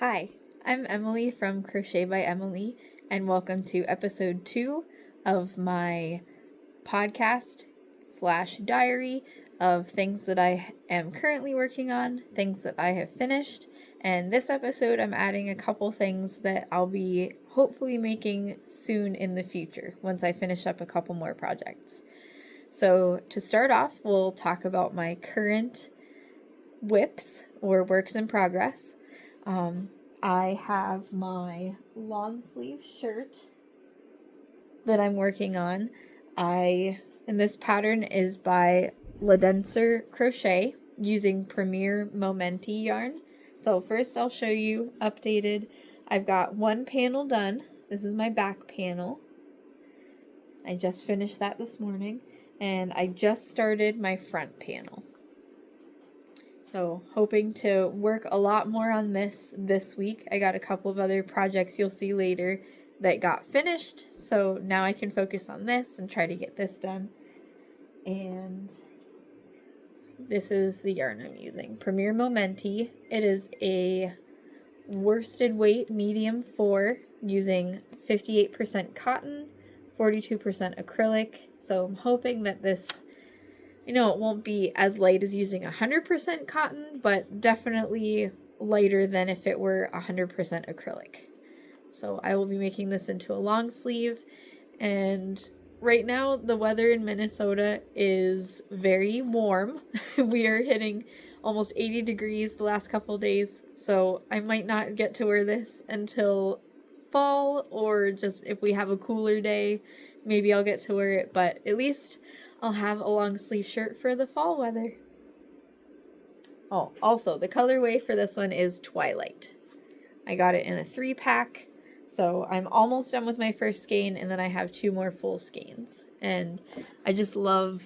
Hi, I'm Emily from Crochet by Emily, and welcome to episode 2 of my podcast / diary of things that I am currently working on, things that I have finished, and this episode I'm adding a couple things that I'll be hopefully making soon in the future once I finish up a couple more projects. So to start off, we'll talk about my current WIPs or works in progress. I have my long sleeve shirt that I'm working on. And this pattern is by LaDenser Crochet using Premier Momenti yarn. So first I'll show you updated. I've got one panel done. This is my back panel. I just finished that this morning, and I just started my front panel. So hoping to work a lot more on this week. I got a couple of other projects you'll see later that got finished. So now I can focus on this and try to get this done. And this is the yarn I'm using. Premier Momenti. It is a worsted weight medium 4 using 58% cotton, 42% acrylic. So I'm hoping that this, it won't be as light as using 100% cotton, but definitely lighter than if it were 100% acrylic. So I will be making this into a long sleeve, and right now the weather in Minnesota is very warm. We are hitting almost 80 degrees the last couple days, so I might not get to wear this until fall, or just if we have a cooler day, maybe I'll get to wear it, but at least I'll have a long sleeve shirt for the fall weather. Oh, also, the colorway for this one is Twilight. I got it in a 3-pack, so I'm almost done with my first skein, and then I have 2 more full skeins. And I just love,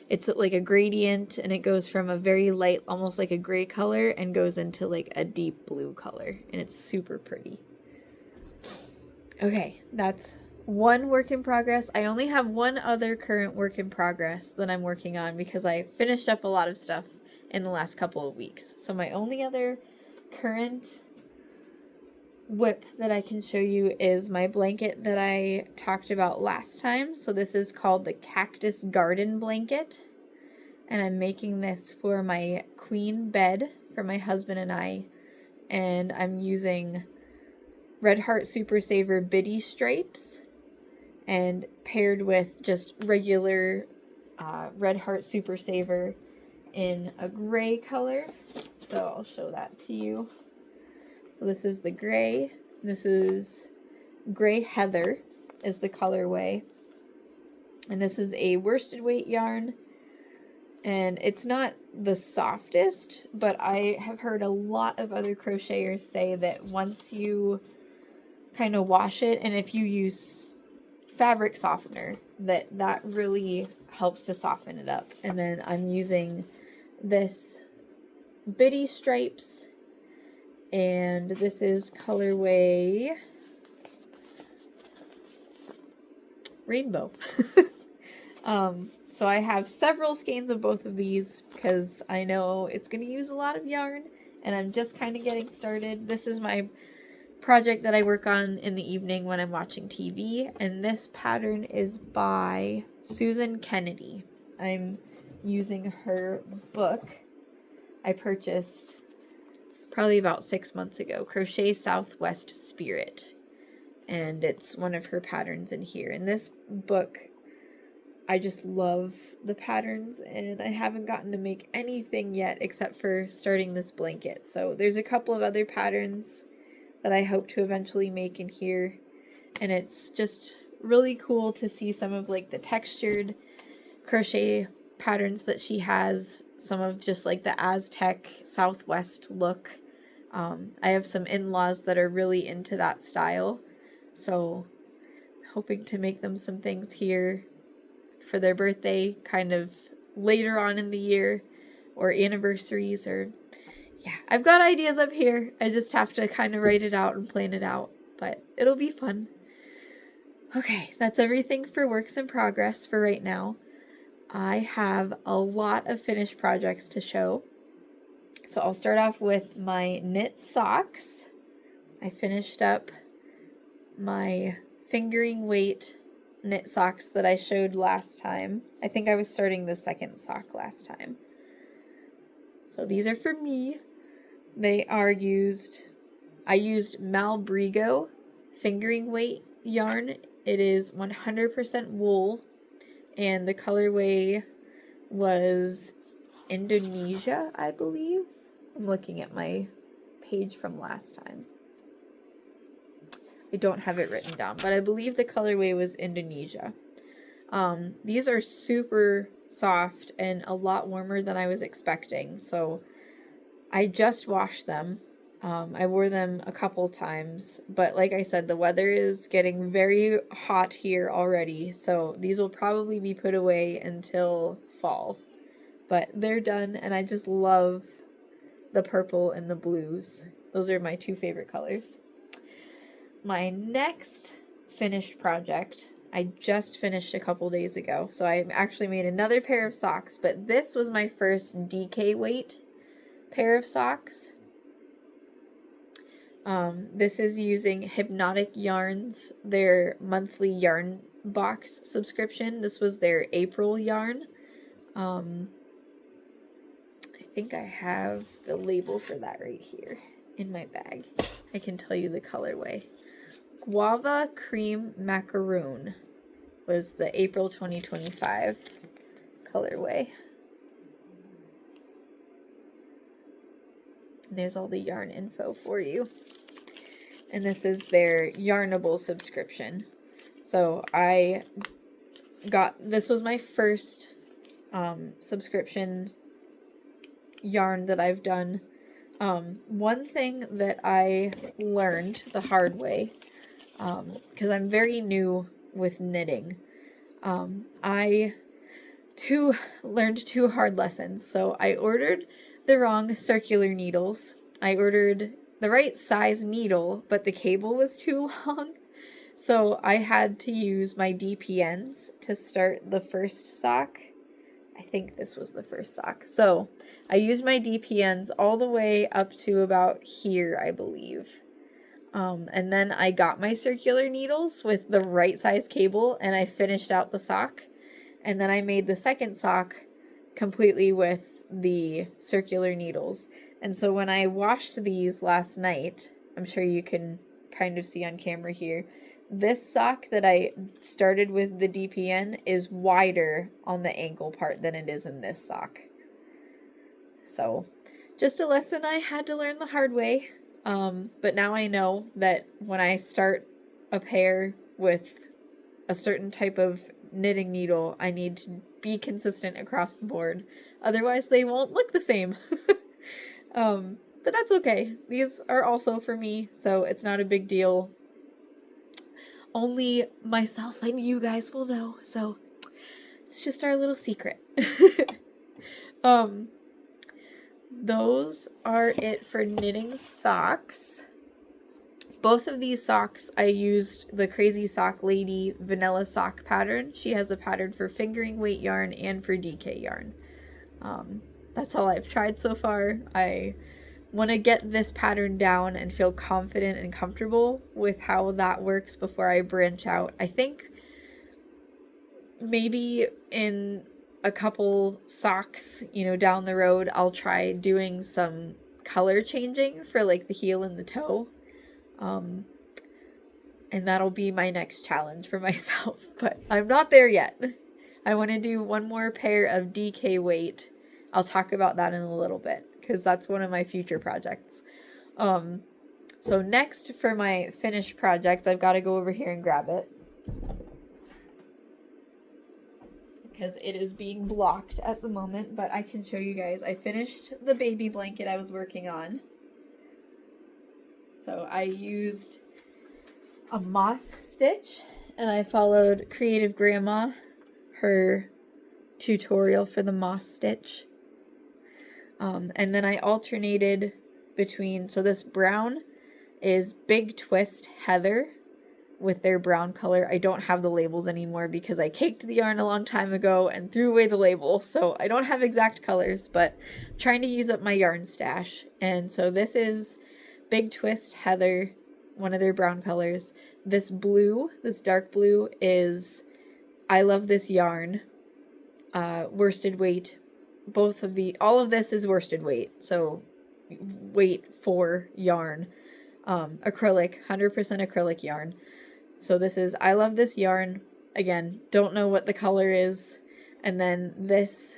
it's like a gradient, and it goes from a very light, almost like a gray color, and goes into like a deep blue color, and it's super pretty. Okay, that's one work in progress. I only have one other current work in progress that I'm working on because I finished up a lot of stuff in the last couple of weeks. So my only other current WIP that I can show you is my blanket that I talked about last time. So this is called the Cactus Garden Blanket, and I'm making this for my queen bed for my husband and I, and I'm using Red Heart Super Saver Biddy stripes and paired with just regular Red Heart Super Saver in a gray color. So I'll show that to you. So this is the gray. This is Gray Heather is the colorway. And this is a worsted weight yarn. And it's not the softest, but I have heard a lot of other crocheters say that once you kind of wash it, and if you use fabric softener, that really helps to soften it up. And then I'm using this Biddy stripes, and this is colorway Rainbow. So I have several skeins of both of these because I know it's going to use a lot of yarn, and I'm just kind of getting started. This is my project that I work on in the evening when I'm watching TV, and this pattern is by Susan Kennedy. I'm using her book I purchased probably about 6 months ago, Crochet Southwest Spirit, and it's one of her patterns in here. In this book, I just love the patterns, and I haven't gotten to make anything yet except for starting this blanket. So there's a couple of other patterns that I hope to eventually make in here, and it's just really cool to see some of like the textured crochet patterns that she has, some of just like the Aztec Southwest look. I have some in-laws that are really into that style, so hoping to make them some things here for their birthday kind of later on in the year, or anniversaries, or yeah, I've got ideas up here. I just have to kind of write it out and plan it out, but it'll be fun. Okay, that's everything for works in progress for right now. I have a lot of finished projects to show. So I'll start off with my knit socks. I finished up my fingering weight knit socks that I showed last time. I think I was starting the second sock last time. So these are for me. They are I used Malbrigo fingering weight yarn. It is 100% wool, and the colorway was Indonesia, I believe. I'm looking at my page from last time. I don't have it written down, but I believe the colorway was Indonesia. These are super soft and a lot warmer than I was expecting, so I just washed them. I wore them a couple times, but like I said, the weather is getting very hot here already, so these will probably be put away until fall. But they're done, and I just love the purple and the blues. Those are my two favorite colors. My next finished project, I just finished a couple days ago, so I actually made another pair of socks, but this was my first DK weight pair of socks. This is using Hypnotic Yarns, their monthly yarn box subscription. This was their April yarn. I think I have the label for that right here in my bag. I can tell you the colorway. Guava Cream Macaroon was the April 2025 colorway. And there's all the yarn info for you. And this is their Yarnable subscription. So this was my first subscription yarn that I've done. One thing that I learned the hard way, because I'm very new with knitting, I learned two hard lessons. So I ordered the wrong circular needles. I ordered the right size needle, but the cable was too long. So I had to use my DPNs to start the first sock. I think this was the first sock. So I used my DPNs all the way up to about here, I believe. And then I got my circular needles with the right size cable, and I finished out the sock. And then I made the second sock completely with the circular needles. And so when I washed these last night, I'm sure you can kind of see on camera here, this sock that I started with the DPN is wider on the ankle part than it is in this sock. So just a lesson I had to learn the hard way. But now I know that when I start a pair with a certain type of knitting needle, I need to be consistent across the board. Otherwise, they won't look the same. But that's okay. These are also for me, so it's not a big deal. Only myself and you guys will know, so it's just our little secret. Those are it for knitting socks. Both of these socks, I used the Crazy Sock Lady vanilla sock pattern. She has a pattern for fingering weight yarn and for DK yarn. That's all I've tried so far. I want to get this pattern down and feel confident and comfortable with how that works before I branch out. I think maybe in a couple socks, down the road, I'll try doing some color changing for like the heel and the toe. And that'll be my next challenge for myself, but I'm not there yet. I want to do one more pair of DK weight. I'll talk about that in a little bit because that's one of my future projects. So next for my finished project, I've got to go over here and grab it because it is being blocked at the moment, but I can show you guys. I finished the baby blanket I was working on. So I used a moss stitch, and I followed Creative Grandma, her tutorial for the moss stitch. And then I alternated between, so this brown is Big Twist Heather with their brown color. I don't have the labels anymore because I caked the yarn a long time ago and threw away the label, so I don't have exact colors, but I'm trying to use up my yarn stash. And so this is Big Twist Heather one of their brown colors. This blue, this dark blue, is I Love This Yarn, worsted weight. All of this is worsted weight, so weight for yarn. Acrylic, 100% acrylic yarn. So this is I Love This Yarn. Again, don't know what the color is. And then this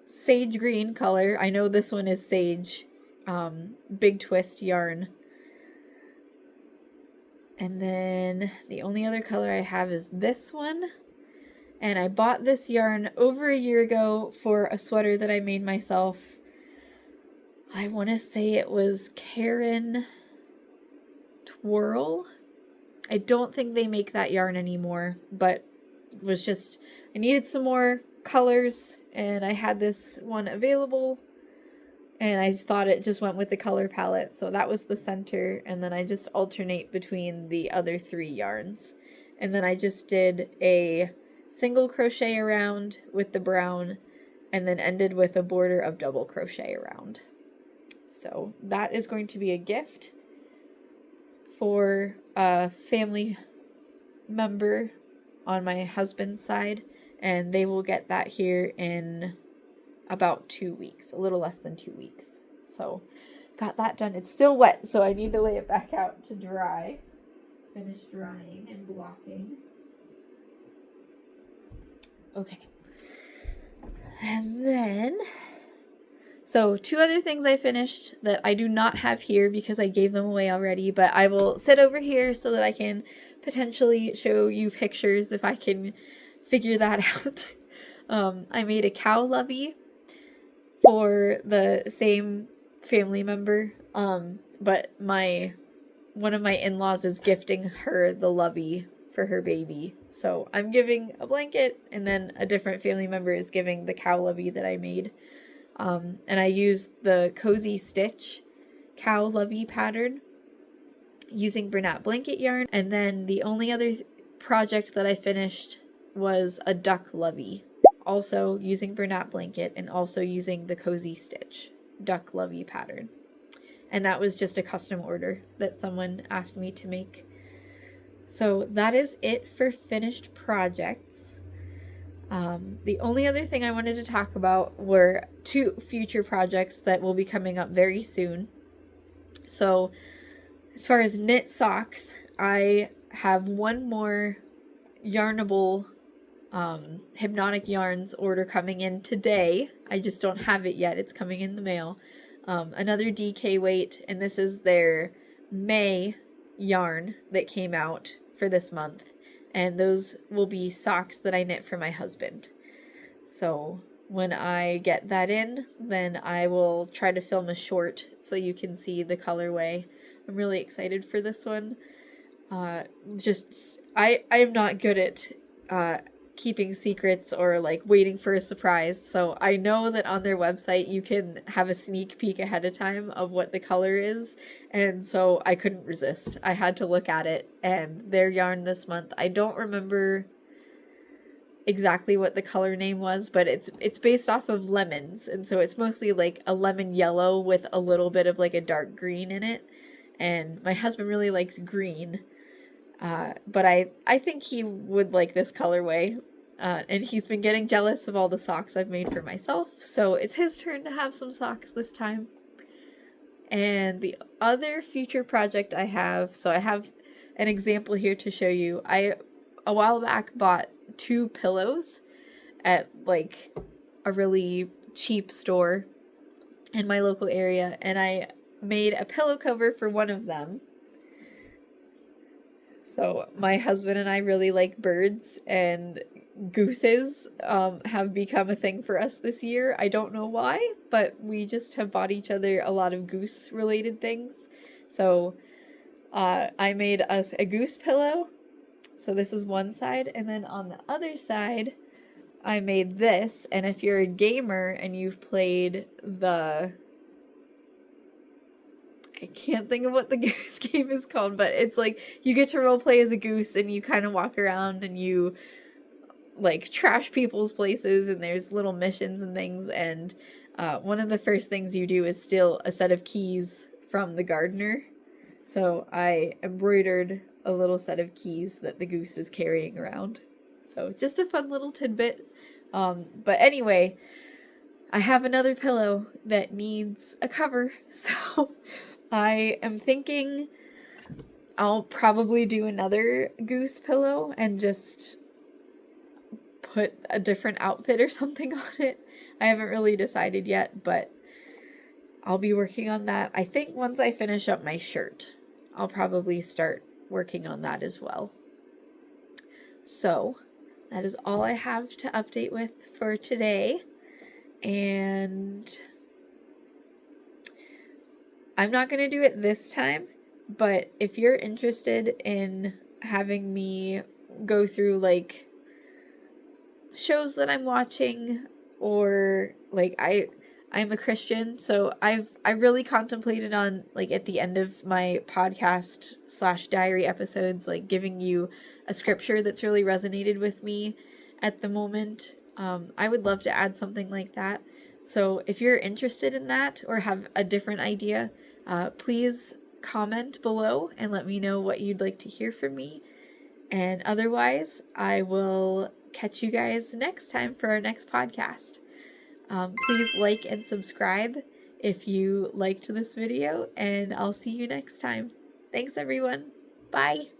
sage green color. I know this one is sage. Big twist yarn. And then the only other color I have is this one. And I bought this yarn over a year ago for a sweater that I made myself. I want to say it was Karen Twirl. I don't think they make that yarn anymore, but it was just, I needed some more colors and I had this one available and I thought it just went with the color palette. So that was the center, and then I just alternate between the other 3 yarns. And then I just did a single crochet around with the brown and then ended with a border of double crochet around. So that is going to be a gift for a family member on my husband's side, and they will get that here in about 2 weeks, a little less than 2 weeks. So got that done. It's still wet, so I need to lay it back out to dry. Finish drying and blocking. Okay. And then, so 2 other things I finished that I do not have here because I gave them away already, but I will sit over here so that I can potentially show you pictures if I can figure that out. I made a cow lovey for the same family member, but one of my in-laws is gifting her the lovey for her baby. So I'm giving a blanket, and then a different family member is giving the cow lovey that I made. And I used the Cosy Stitch cow lovey pattern using Bernat blanket yarn. And then the only other project that I finished was a duck lovey, also using Bernat blanket and also using the Cosy Stitch duck lovey pattern. And that was just a custom order that someone asked me to make. So that is it for finished projects. The only other thing I wanted to talk about were 2 future projects that will be coming up very soon. So as far as knit socks, I have one more Yarnable Hypnotic Yarns order coming in today. I just don't have it yet. It's coming in the mail. Another DK weight, and this is their May yarn that came out for this month. And those will be socks that I knit for my husband. So when I get that in, then I will try to film a short so you can see the colorway. I'm really excited for this one. I am not good at keeping secrets or like waiting for a surprise. So I know that on their website you can have a sneak peek ahead of time of what the color is. And so I couldn't resist. I had to look at it, and their yarn this month, I don't remember exactly what the color name was, but it's based off of lemons. And so it's mostly like a lemon yellow with a little bit of like a dark green in it. And my husband really likes green. But I think he would like this colorway, and he's been getting jealous of all the socks I've made for myself, so it's his turn to have some socks this time. And the other future project I have, so I have an example here to show you. I, a while back, bought 2 pillows at like a really cheap store in my local area, and I made a pillow cover for one of them. So my husband and I really like birds, and gooses have become a thing for us this year. I don't know why, but we just have bought each other a lot of goose related things. So I made us a goose pillow. So this is one side, and then on the other side I made this. And if you're a gamer and you've played I can't think of what the goose game is called, but it's like you get to role play as a goose and you kind of walk around and you like trash people's places, and there's little missions and things. And one of the first things you do is steal a set of keys from the gardener. So I embroidered a little set of keys that the goose is carrying around. So just a fun little tidbit. But anyway, I have another pillow that needs a cover, so I am thinking I'll probably do another goose pillow and just put a different outfit or something on it. I haven't really decided yet, but I'll be working on that. I think once I finish up my shirt, I'll probably start working on that as well. So that is all I have to update with for today. And I'm not going to do it this time, but if you're interested in having me go through like shows that I'm watching, or like I'm a Christian, so I really contemplated on, like, at the end of my podcast / diary episodes, like giving you a scripture that's really resonated with me at the moment. I would love to add something like that. So if you're interested in that or have a different idea, please comment below and let me know what you'd like to hear from me. And otherwise, I will catch you guys next time for our next podcast. Please like and subscribe if you liked this video, and I'll see you next time. Thanks, everyone. Bye.